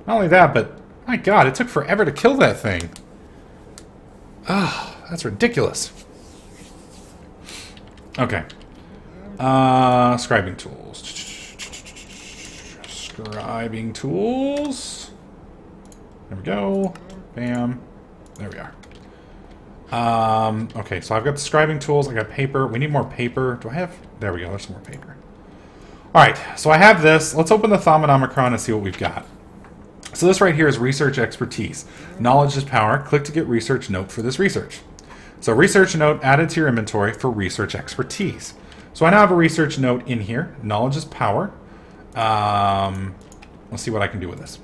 Not only that, but my god, it took forever to kill that thing. Ah, that's ridiculous. Okay. Scribing tools. Scribing tools. There we go. Bam. There we are. Okay, so I've got the scribing tools. I got paper. We need more paper. Do I have... There we go. There's some more paper. Alright, so I have this. Let's open the Thaumcraft and see what we've got. So this right here is research expertise. Knowledge is power. Click to get research note for this research. So research note added to your inventory for research expertise. So I now have a research note in here. Knowledge is power. Let's see what I can do with this.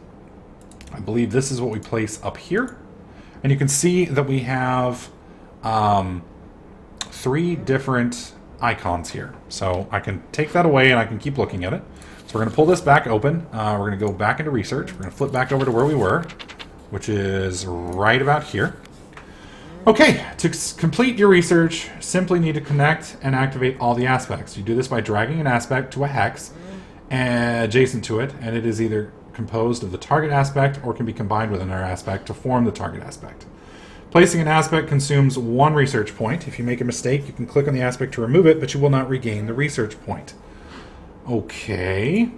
I believe this is what we place up here. And you can see that we have 3 different icons here. So I can take that away and I can keep looking at it. So we're going to pull this back open. We're going to go back into research. We're going to flip back over to where we were, which is right about here. Okay, to complete your research, simply need to connect and activate all the aspects. You do this by dragging an aspect to a hex adjacent to it, and it is either composed of the target aspect or can be combined with another aspect to form the target aspect. Placing an aspect consumes 1 research point. If you make a mistake, you can click on the aspect to remove it, but you will not regain the research point. Okay.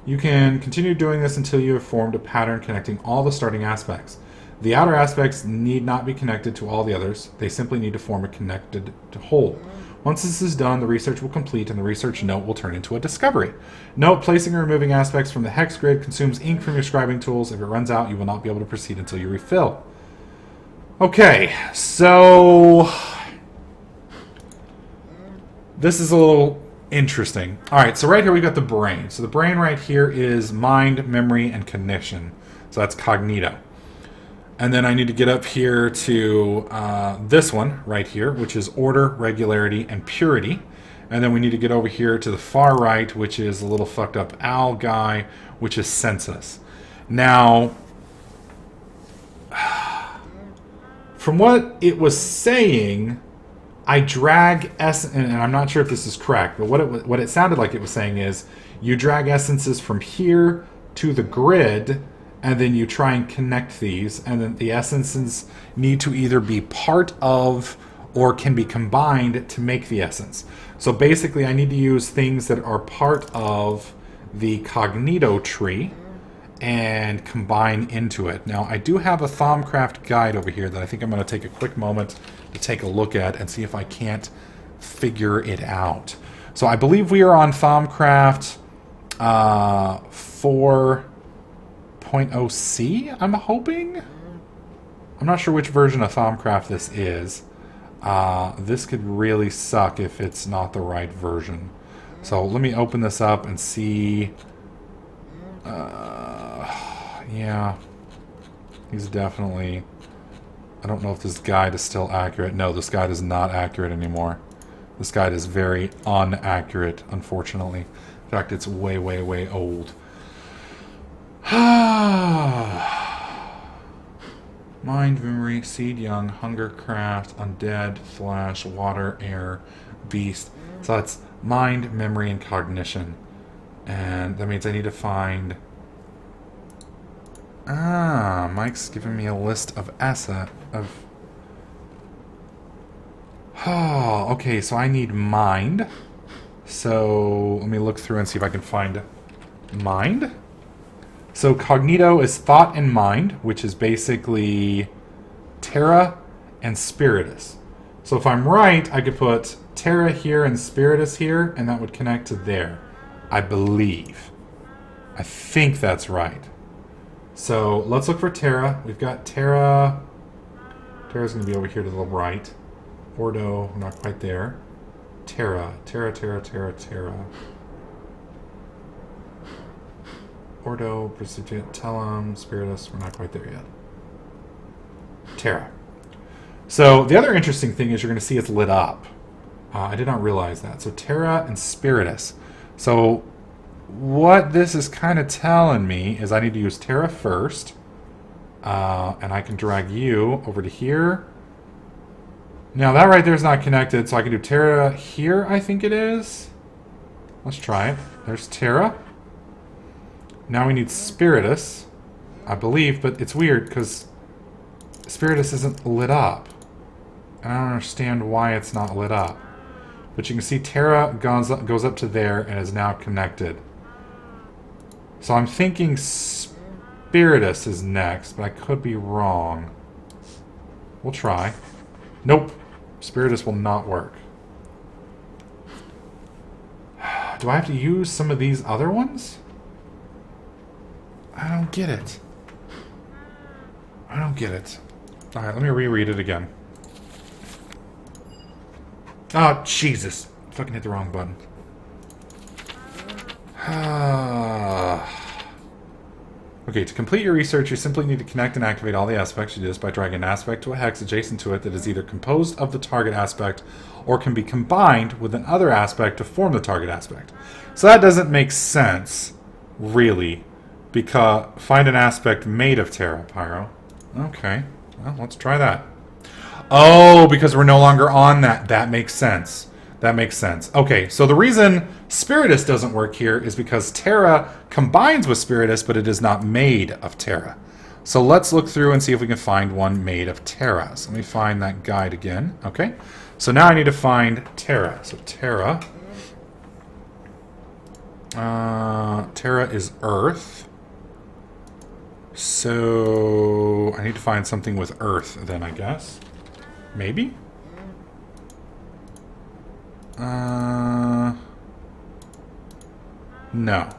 You can continue doing this until you have formed a pattern connecting all the starting aspects. The outer aspects need not be connected to all the others. They simply need to form a connected whole. Once this is done, the research will complete and the research note will turn into a discovery. Note, placing or removing aspects from the hex grid consumes ink from your scribing tools. If it runs out, you will not be able to proceed until you refill. Okay, so this is a little interesting. Alright, so right here we've got the brain. So the brain right here is mind, memory, and cognition. So that's cognito. And then I need to get up here to this one right here, which is order, regularity, and purity. And then we need to get over here to the far right, which is a little fucked up owl guy, which is census. Now, from what it was saying, I drag essence, and I'm not sure if this is correct, but what it sounded like it was saying is you drag essences from here to the grid, and then you try and connect these, and then the essences need to either be part of or can be combined to make the essence. So basically I need to use things that are part of the cognito tree and combine into it. Now I do have a Thaumcraft guide over here that I think I'm going to take a quick moment to take a look at and see if I can't figure it out. So I believe we are on Thaumcraft 4.0C, I'm hoping? I'm not sure which version of Thaumcraft this is. This could really suck if it's not the right version. So let me open this up and see. Yeah, he's definitely... I don't know if this guide is still accurate. No, this guide is not accurate anymore. This guide is very inaccurate, unfortunately. In fact, it's way, way, way old. Mind, memory, seed, young, hunger, craft, undead, flash, water, air, beast. So that's mind, memory, and cognition. And that means I need to find... Mike's giving me a list of asset of... Oh, okay, so I need mind. So let me look through and see if I can find mind. So cognito is thought and mind, which is basically terra and spiritus. So if I'm right, I could put terra here and spiritus here, and that would connect to there, I believe. I think that's right. So let's look for terra. We've got terra. Terra's going to be over here to the right. Ordo, we're not quite there. Terra. Ordo, Prestigiate, Tellum, Spiritus, we're not quite there yet. Terra. So the other interesting thing is you're going to see it's lit up. I did not realize that. So Terra and Spiritus. So what this is kind of telling me is I need to use Terra first. And I can drag you over to here. Now that right there is not connected, so I can do Terra here, I think it is. Let's try it. There's Terra. Now we need Spiritus. I believe, but it's weird because Spiritus isn't lit up. And I don't understand why it's not lit up. But you can see Terra goes up to there and is now connected. So I'm thinking Spiritus is next, but I could be wrong. We'll try. Nope. Spiritus will not work. Do I have to use some of these other ones? I don't get it. I don't get it. Alright, let me reread it again. Oh, Jesus. Fucking hit the wrong button. Okay, to complete your research, you simply need to connect and activate all the aspects. You do this by dragging an aspect to a hex adjacent to it that is either composed of the target aspect or can be combined with another aspect to form the target aspect. So that doesn't make sense, really, because find an aspect made of Terra, Pyro. Okay, well, let's try that. Oh, because we're no longer on that. That makes sense. That makes sense. Okay, so the reason Spiritus doesn't work here is because Terra combines with Spiritus, but it is not made of Terra. So let's look through and see if we can find one made of Terra. So let me find that guide again. Okay, so now I need to find Terra. So Terra. Terra is Earth. So I need to find something with Earth then, I guess. Maybe? No.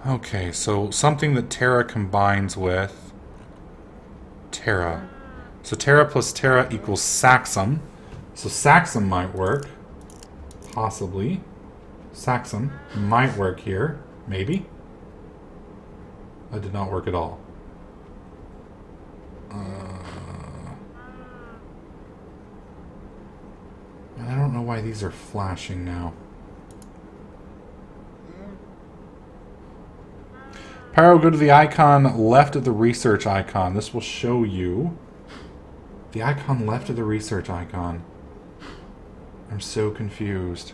Okay, so something that Terra combines with Terra. So Terra plus Terra equals Saxum. So Saxum might work. Possibly. Saxum might work here. Maybe. That did not work at all. I don't know why these are flashing now. Pyro, go to the icon left of the research icon. This will show you the icon left of the research icon. I'm so confused.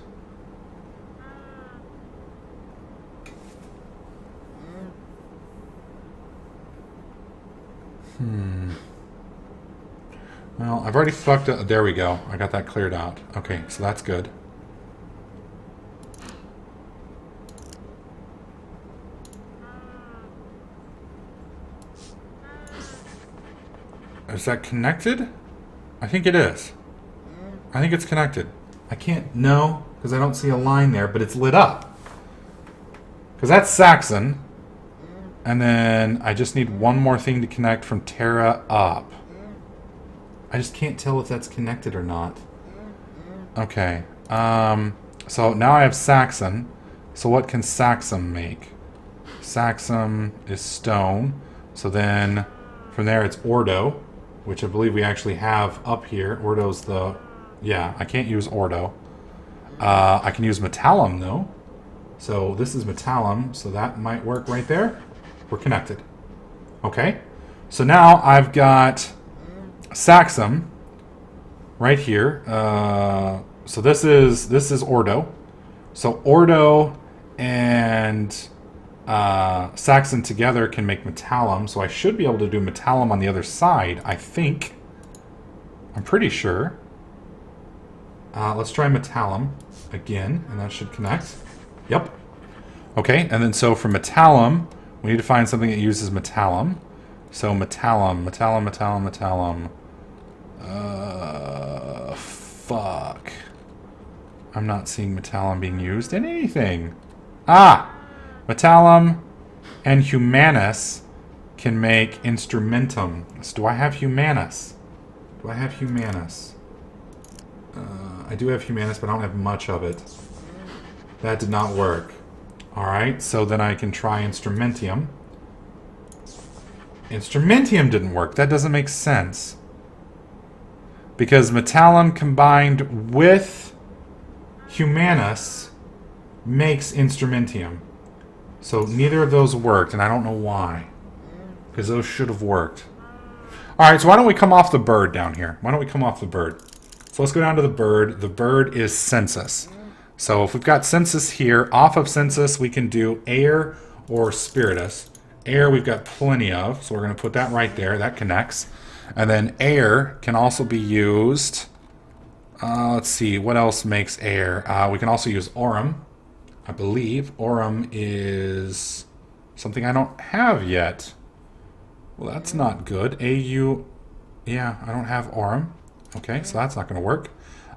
Well, I've already fucked up. There we go. I got that cleared out. Okay, so that's good. Is that connected? I think it is. I think it's connected. I can't know because I don't see a line there, but it's lit up. Because that's Saxon. And then I just need one more thing to connect from Terra up. I just can't tell if that's connected or not. Okay. So now I have Saxon. So what can Saxum make? Saxum is stone. So then from there it's Ordo, which I believe we actually have up here. Ordo's the... Yeah, I can't use Ordo. I can use Metallum though. So this is Metallum, so that might work right there. We're connected. Okay. So now I've got Saxum right here. So this is Ordo. So Ordo and Saxon together can make Metallum. So I should be able to do Metallum on the other side, I think. I'm pretty sure. Let's try Metallum again, and that should connect. Yep. Okay, and then so for Metallum, we need to find something that uses Metallum. So Metallum. Fuck. I'm not seeing Metallum being used in anything. Ah! Metallum and Humanus can make Instrumentum. So do I have Humanus? I do have Humanus, but I don't have much of it. That did not work. Alright, so then I can try Instrumentium. Instrumentium didn't work. That doesn't make sense. Because Metallum combined with Humanus makes Instrumentium. So neither of those worked, and I don't know why. Because those should have worked. Alright, so why don't we come off the bird down here? So let's go down to the bird. The bird is Census. So if we've got Census here, off of Census we can do Air or Spiritus. Air we've got plenty of, so we're going to put that right there. That connects. And then air can also be used. Let's see, what else makes air? We can also use aurum. I believe aurum is something I don't have yet. Well, that's not good. AU, yeah, I don't have aurum. Okay, so that's not going to work.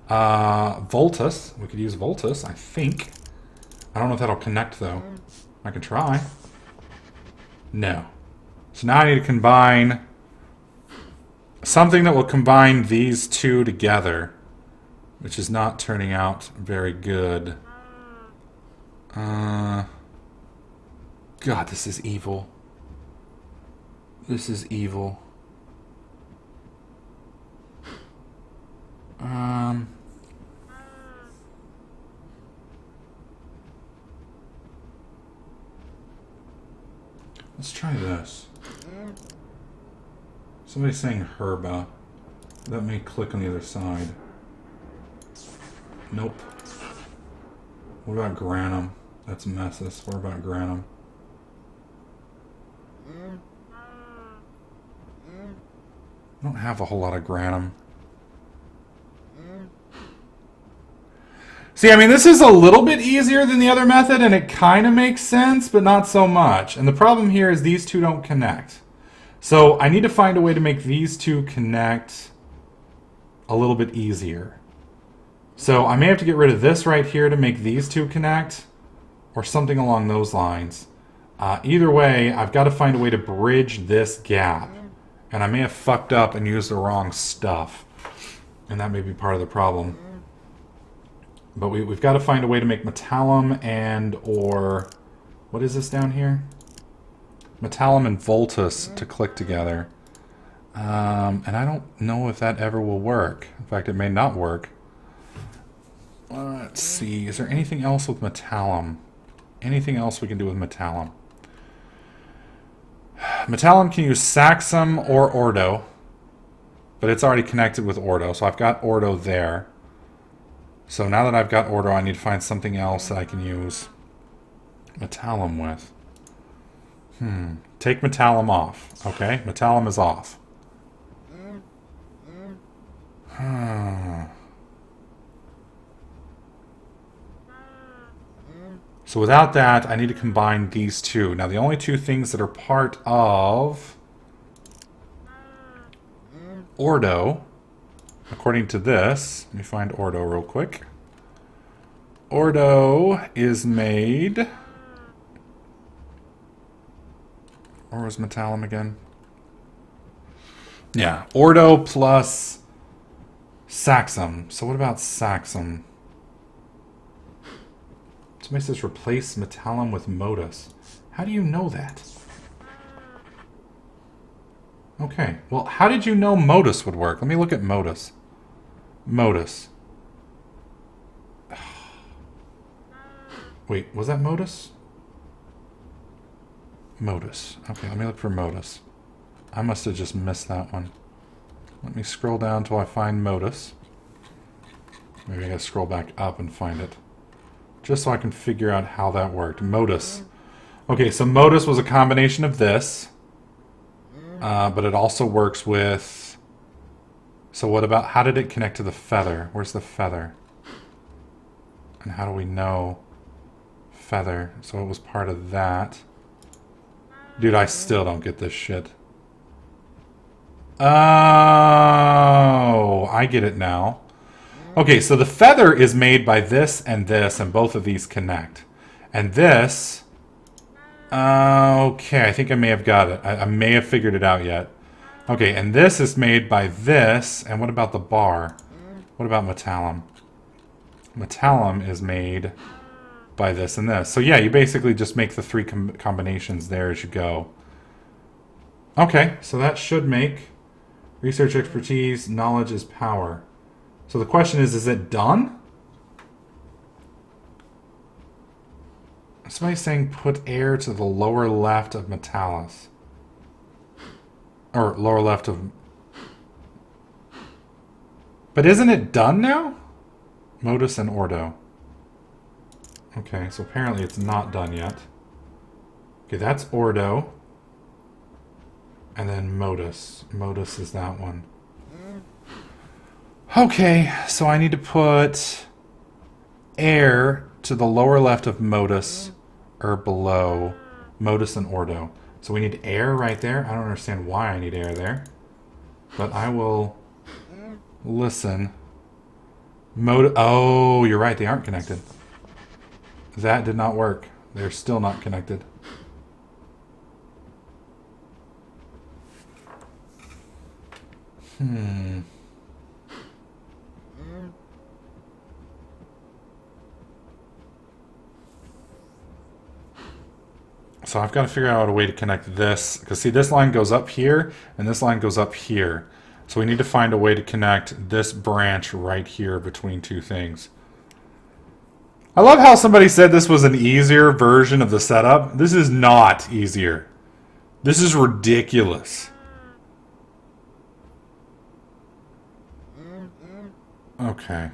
Voltus, we could use Voltus, I think. I don't know if that'll connect, though. I can try. No. So now I need to combine something that will combine these two together, which is not turning out very good. God, this is evil. This is evil. Let's try this. Somebody's saying herba. That may click on the other side. Nope. What about granum? That's messes. What about granum? I don't have a whole lot of granum. See, I mean, this is a little bit easier than the other method, and it kind of makes sense, but not so much. And the problem here is these two don't connect. So I need to find a way to make these two connect a little bit easier. So I may have to get rid of this right here to make these two connect, or something along those lines. Either way, I've got to find a way to bridge this gap. And I may have fucked up and used the wrong stuff. And that may be part of the problem. But we've got to find a way to make metallum and or... What is this down here? Metallum and Voltus to click together. And I don't know if that ever will work. In fact, it may not work. Let's see. Is there anything else with metallum? Anything else we can do with metallum? Metallum can use Saxum or Ordo. But it's already connected with Ordo. So I've got Ordo there. So now that I've got Ordo, I need to find something else that I can use metallum with. Take metallum off. Okay, metallum is off. So without that, I need to combine these two. Now the only two things that are part of Ordo, according to this, let me find Ordo real quick. Ordo is made... Or was metallum again? Yeah, Ordo plus Saxum. So what about Saxum? Somebody says replace metallum with modus. How do you know that? Okay, well, how did you know modus would work? Let me look at modus. Modus. Wait, was that modus? Modus. Okay, let me look for modus. I must have just missed that one. Let me scroll down till I find modus. Maybe I gotta scroll back up and find it. Just so I can figure out how that worked. Modus. Okay, so modus was a combination of this. But it also works with... So what about... How did it connect to the feather? Where's the feather? And how do we know feather? So it was part of that. Dude, I still don't get this shit. Oh, I get it now. Okay, so the feather is made by this, and both of these connect. And this... Okay, I think I may have got it. I may have figured it out yet. Okay, and this is made by this. And what about the bar? What about metallum? Metallum is made by this and this. So yeah, you basically just make the three combinations there as you go. Okay, so that should make research expertise, knowledge is power. So the question is it done? Somebody's saying put air to the lower left of Metallus. Or lower left of... But isn't it done now? Modus and Ordo. Okay, so apparently it's not done yet. Okay, that's Ordo. And then modus. Modus is that one. Okay, so I need to put air to the lower left of modus, or below modus and ordo. So we need air right there. I don't understand why I need air there, but I will listen. Oh, you're right. They aren't connected. That did not work. They're still not connected. So I've got to figure out a way to connect this. Because see, this line goes up here, and this line goes up here. So we need to find a way to connect this branch right here between two things. I love how somebody said this was an easier version of the setup. This is not easier. This is ridiculous. Okay.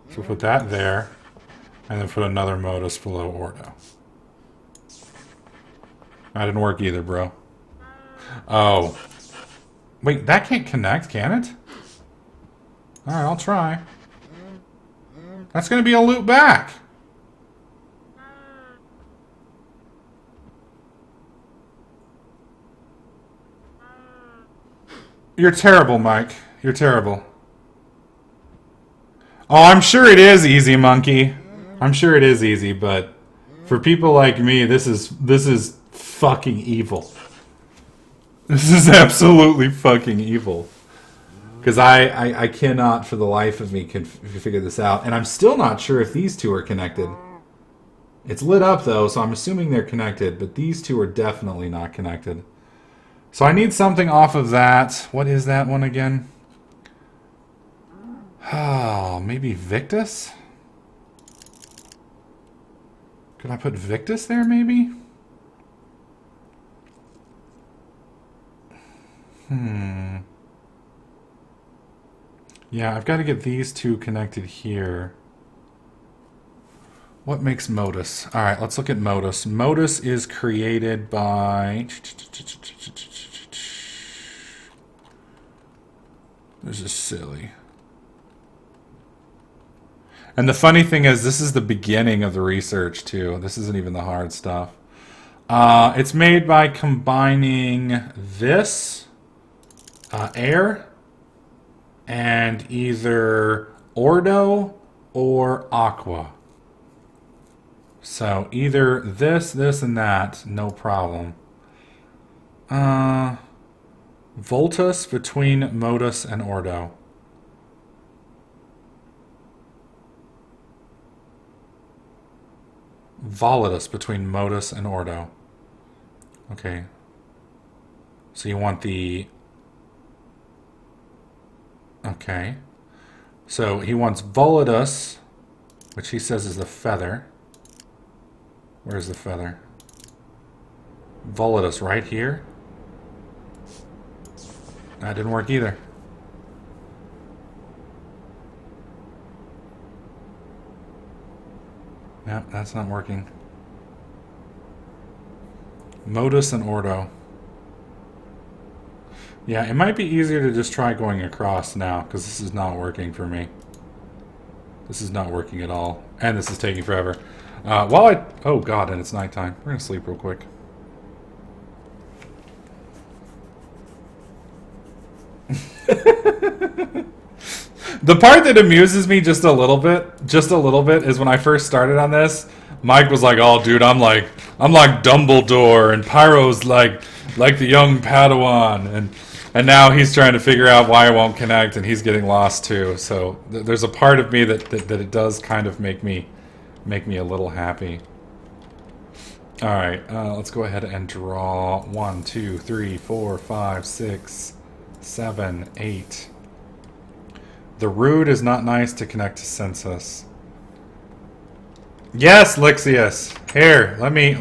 So put that there, and then put another modus below ordo. That didn't work either, bro. Oh. Wait, that can't connect, can it? Alright, I'll try. That's going to be a loop back. You're terrible, Mike. You're terrible. Oh, I'm sure it is easy, monkey. I'm sure it is easy, but for people like me, this is fucking evil. This is absolutely fucking evil. Because I cannot for the life of me figure this out. And I'm still not sure if these two are connected. It's lit up though, so I'm assuming they're connected. But these two are definitely not connected. So I need something off of that. What is that one again? Oh, maybe Victus? Could I put Victus there maybe? Yeah, I've got to get these two connected here. What makes modus? All right, let's look at modus. Modus is created by... This is silly. And the funny thing is, this is the beginning of the research, too. This isn't even the hard stuff. It's made by combining this, air, and either ordo or aqua. So either this, and that, no problem. Voltus between modus and ordo. Volatus between modus and ordo. Okay. So you want the... Okay. So he wants volatus, which he says is the feather. Where's the feather? Volatus right here. That didn't work either. Yep, that's not working. Modus and ordo. Yeah, it might be easier to just try going across now, because this is not working for me. This is not working at all. And this is taking forever. Oh god, and it's nighttime. We're going to sleep real quick. The part that amuses me just a little bit, is when I first started on this, Mike was like, "Oh, dude, I'm like Dumbledore, and Pyro's like the young Padawan," and now he's trying to figure out why it won't connect, and he's getting lost too. So there's a part of me that it does kind of make me a little happy. All right, let's go ahead and draw 1, 2, 3, 4, 5, 6, 7, 8. The root is not nice to connect to census. Yes, Lixius. Here, let me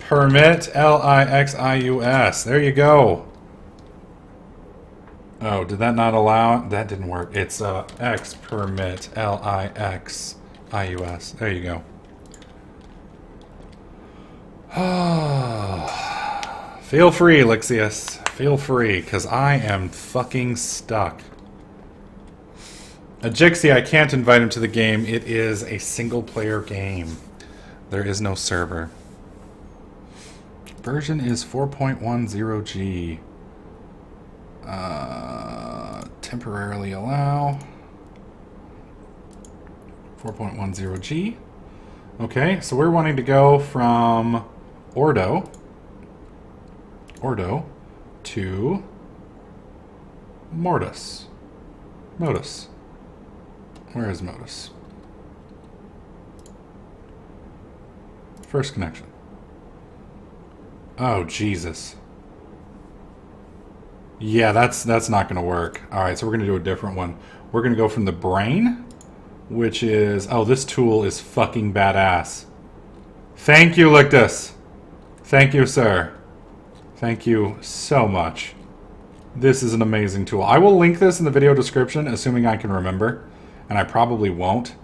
permit Lixius. There you go. Oh, did that not allow? That didn't work. It's X permit Lixius. There you go. Feel free, Lixius. Feel free, because I am fucking stuck. Ajixie, I can't invite him to the game. It is a single-player game. There is no server. Version is 4.10G. Temporarily allow. 4.10G. Okay, so we're wanting to go from Ordo to Modus. Where is Modus? First connection. Oh, Jesus. Yeah, that's not going to work. All right, so we're going to do a different one. We're going to go from the brain, which is... Oh, this tool is fucking badass. Thank you, Lictus. Thank you, sir. Thank you so much. This is an amazing tool. I will link this in the video description, assuming I can remember. And I probably won't.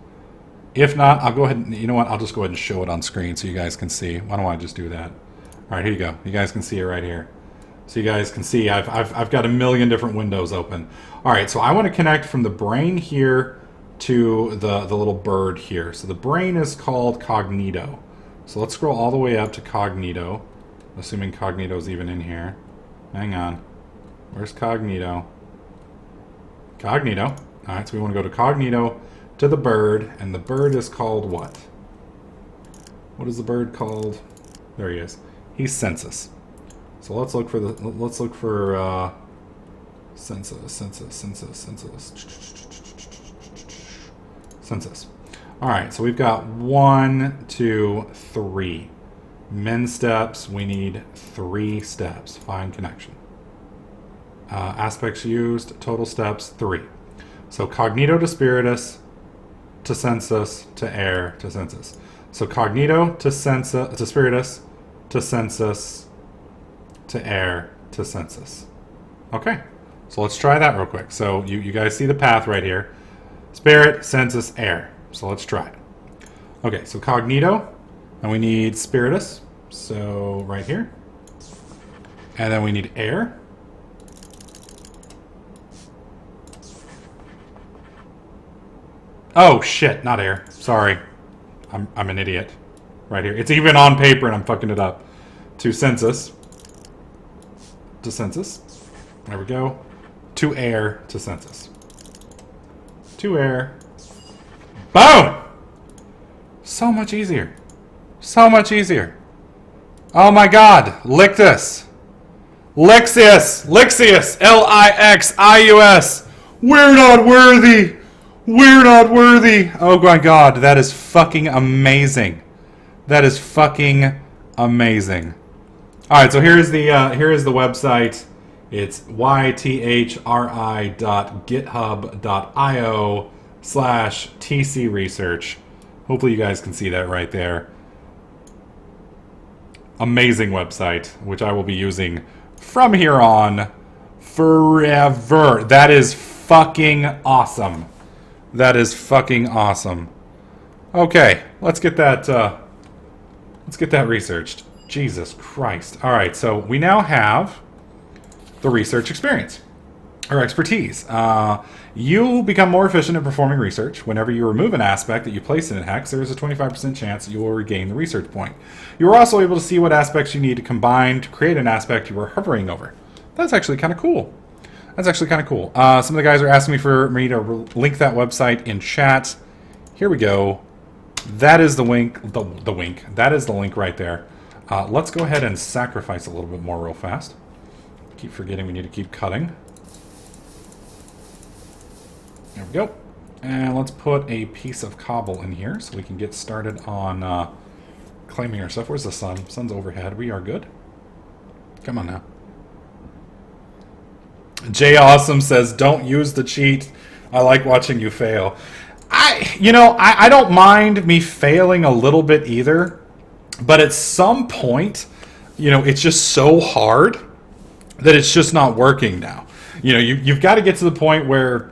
If not, I'll go ahead and... You know what? I'll just go ahead and show it on screen so you guys can see. Why don't I just do that? All right, here you go. You guys can see it right here. So you guys can see I've got a million different windows open. All right, so I want to connect from the brain here to the little bird here. So the brain is called Cognito. So let's scroll all the way up to Cognito, assuming Cognito's even in here. Hang on. Where's Cognito? Cognito. All right, so we want to go to Cognito, to the bird, and the bird is called what? What is the bird called? There he is. He's Census. So let's look for Census. All right, so we've got 1, 2, 3. Min steps, we need 3 steps. Find connection. Aspects used, total steps, 3. So Cognito to Spiritus, to Census, to Air, to Census. So Cognito to Spiritus, to Census, to Air, to Census. Okay, so let's try that real quick. So you guys see the path right here. Spirit, Census, Air. So let's try it. Okay, so Cognito, and we need Spiritus. So right here. And then we need Air. Oh shit, not Air. Sorry. I'm an idiot. Right here. It's even on paper and I'm fucking it up. To Census. To Census. There we go. To Air, to Census. To Air. Boom! So much easier. So much easier. Oh my god. Lictus. Lixius. Lixius. Lixius. We're not worthy. We're not worthy. Oh my god. That is fucking amazing. That is fucking amazing. All right, so here is the website. It's ythri.github.io/tcresearch. Hopefully you guys can see that right there. Amazing website, which I will be using from here on forever. That is fucking awesome. That is fucking awesome. Okay, let's get that researched. Jesus Christ. All right, so we now have the research experience, or expertise. You become more efficient in performing research. Whenever you remove an aspect that you place in a hex, there is a 25% chance that you will regain the research point. You are also able to see what aspects you need to combine to create an aspect you are hovering over. That's actually kind of cool. Some of the guys are asking me for me to link that website in chat. Here we go. That is the link. The wink. That is the link right there. Let's go ahead and sacrifice a little bit more real fast. Keep forgetting we need to keep cutting. There we go. And let's put a piece of cobble in here so we can get started on claiming our stuff. Where's the sun? Sun's overhead. We are good. Come on now. Jay Awesome says, don't use the cheat. I like watching you fail. I don't mind me failing a little bit either. But at some point, it's just so hard that it's just not working now. You've got to get to the point where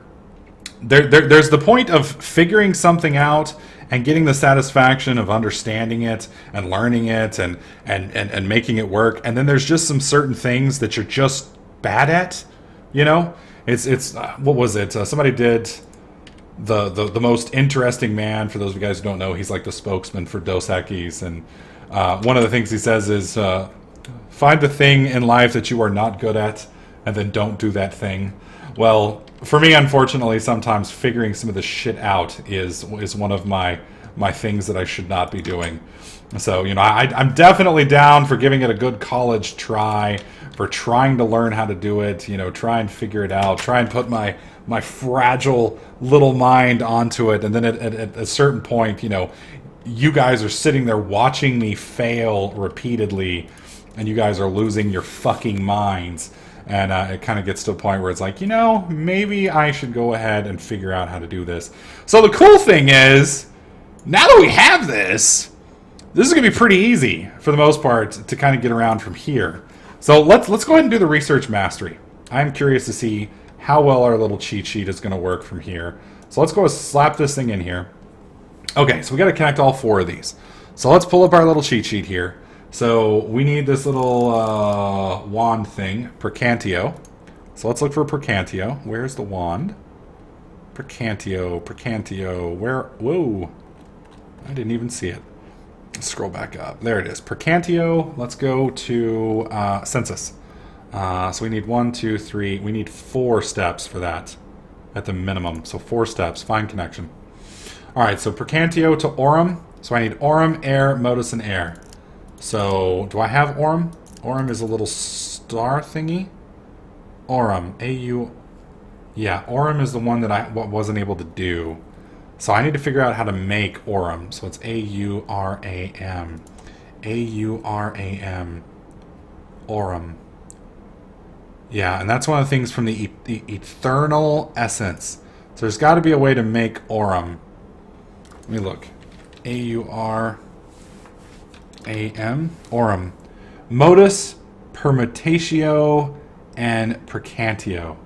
there's the point of figuring something out and getting the satisfaction of understanding it and learning it and making it work. And then there's just some certain things that you're just bad at, you know? It's what was it? Somebody did the most interesting man. For those of you guys who don't know, he's like the spokesman for Dos Equis, and one of the things he says is find the thing in life that you are not good at, and then don't do that thing. Well, for me, unfortunately, sometimes figuring some of this shit out is one of my things that I should not be doing. So, you know, I'm definitely down for giving it a good college try, for trying to learn how to do it, you know, try and figure it out, try and put my fragile little mind onto it. And then at a certain point, you know, you guys are sitting there watching me fail repeatedly, and you guys are losing your fucking minds. And it kind of gets to a point where it's like, you know, maybe I should go ahead and figure out how to do this. So the cool thing is, now that we have this is going to be pretty easy, for the most part, to kind of get around from here. So let's go ahead and do the research mastery. I'm curious to see how well our little cheat sheet is going to work from here. So let's go slap this thing in here. Okay, so we got to connect all 4 of these. So let's pull up our little cheat sheet here. So we need this little wand thing, Percantio. So let's look for Percantio. Where's the wand? Percantio. Where? Whoa. I didn't even see it. Let's scroll back up. There it is. Percantio. Let's go to census. So we need 1, 2, 3. We need 4 steps for that at the minimum. So 4 steps. Find connection. All right, so Percantio to Aurum. So I need Aurum, air, modus, and air. So, do I have Aurum? Aurum is a little star thingy. Aurum, A-U... Yeah, Aurum is the one that I wasn't able to do. So I need to figure out how to make Aurum. So it's A-U-R-A-M. A-U-R-A-M. Aurum. Yeah, and that's one of the things from the Eternal Essence. So there's got to be a way to make Aurum. Let me look. A-U-R... A-M, Aurum, modus, permutatio, and percantio.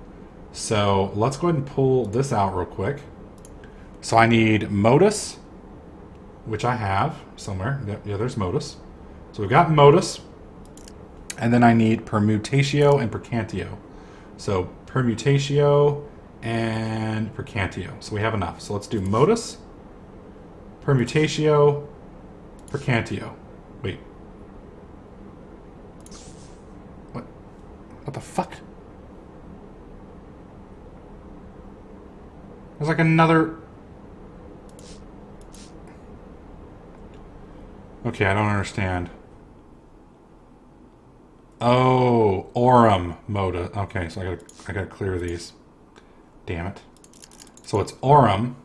So let's go ahead and pull this out real quick. So I need modus, which I have somewhere. Yeah, there's modus. So we've got modus, and then I need permutatio and percantio. So permutatio and percantio. So we have enough. So let's do modus, permutatio, percantio. Wait. What the fuck? There's like another... Okay, I don't understand. Oh, Aurum moda. Okay, so I gotta clear these. Damn it. So it's Aurum,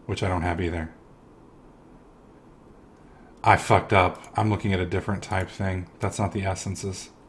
which I don't have either. I fucked up. I'm looking at a different type thing. That's not the essences.